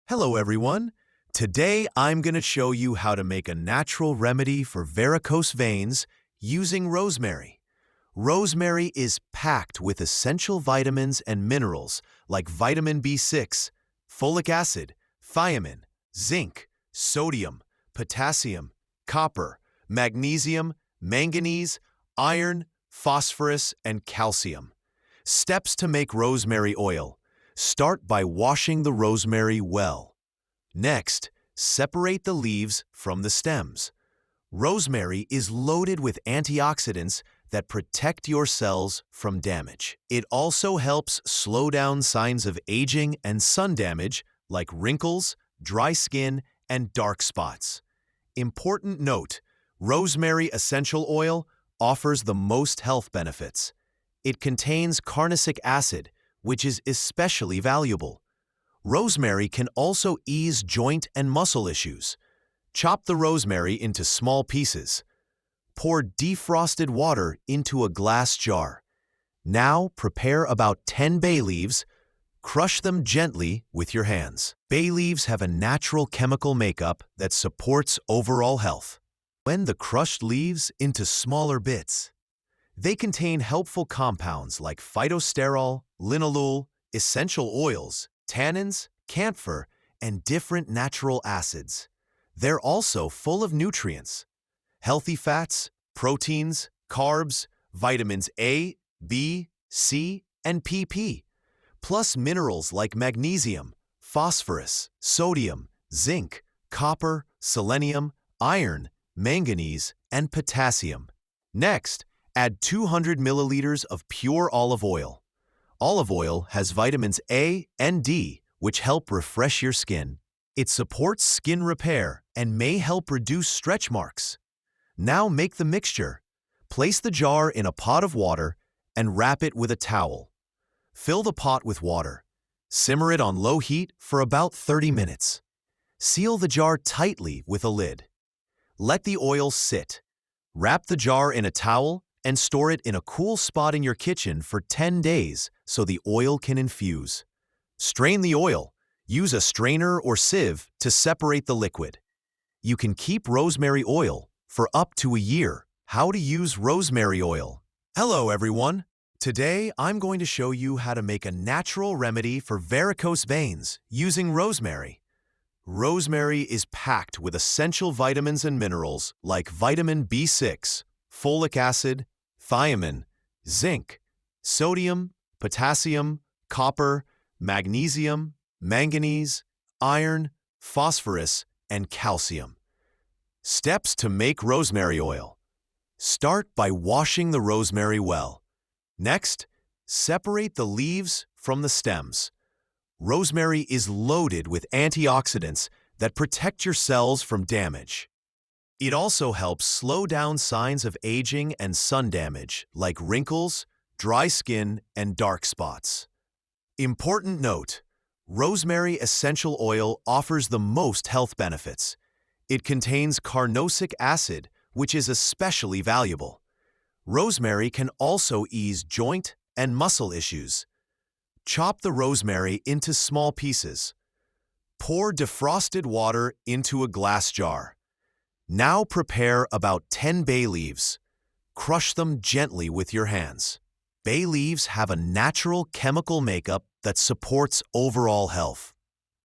Hello everyone. Today I'm going to show you how to make a natural remedy for varicose veins using rosemary. Rosemary is packed with essential vitamins and minerals like vitamin B6, folic acid, thiamine, zinc, sodium, potassium, copper, magnesium, manganese, iron, phosphorus, and calcium. Steps to make rosemary oil. Start by washing the rosemary well. Next, separate the leaves from the stems. Rosemary is loaded with antioxidants that protect your cells from damage. It also helps slow down signs of aging and sun damage like wrinkles, dry skin, and dark spots. Important note: rosemary essential oil offers the most health benefits. It contains carnosic acid, which is especially valuable. Rosemary can also ease joint and muscle issues. Chop the rosemary into small pieces. Pour defrosted water into a glass jar. Now prepare about 10 bay leaves. Crush them gently with your hands. Bay leaves have a natural chemical makeup that supports overall health. Blend the crushed leaves into smaller bits. They contain helpful compounds like phytosterol, linalool, essential oils, tannins, camphor, and different natural acids. They're also full of nutrients, healthy fats, proteins, carbs, vitamins A, B, C, and PP, plus minerals like magnesium, phosphorus, sodium, zinc, copper, selenium, iron, manganese, and potassium. Next, add 200 milliliters of pure olive oil. Olive oil has vitamins A and D, which help refresh your skin. It supports skin repair and may help reduce stretch marks. Now make the mixture. Place the jar in a pot of water and wrap it with a towel. Fill the pot with water. Simmer it on low heat for about 30 minutes. Seal the jar tightly with a lid. Let the oil sit. Wrap the jar in a towel and store it in a cool spot in your kitchen for 10 days so the oil can infuse. Strain the oil. Use a strainer or sieve to separate the liquid. You can keep rosemary oil for up to a year. How to use rosemary oil. Hello everyone. Today I'm going to show you how to make a natural remedy for varicose veins using rosemary. Rosemary is packed with essential vitamins and minerals like vitamin B6, folic acid, thiamine, zinc, sodium, potassium, copper, magnesium, manganese, iron, phosphorus, and calcium. Steps to make rosemary oil. Start by washing the rosemary well. Next, separate the leaves from the stems. Rosemary is loaded with antioxidants that protect your cells from damage. It also helps slow down signs of aging and sun damage like wrinkles, dry skin, and dark spots. Important note: rosemary essential oil offers the most health benefits. It contains carnosic acid, which is especially valuable. Rosemary can also ease joint and muscle issues. Chop the rosemary into small pieces. Pour defrosted water into a glass jar. Now prepare about 10 bay leaves. Crush them gently with your hands. Bay leaves have a natural chemical makeup that supports overall health.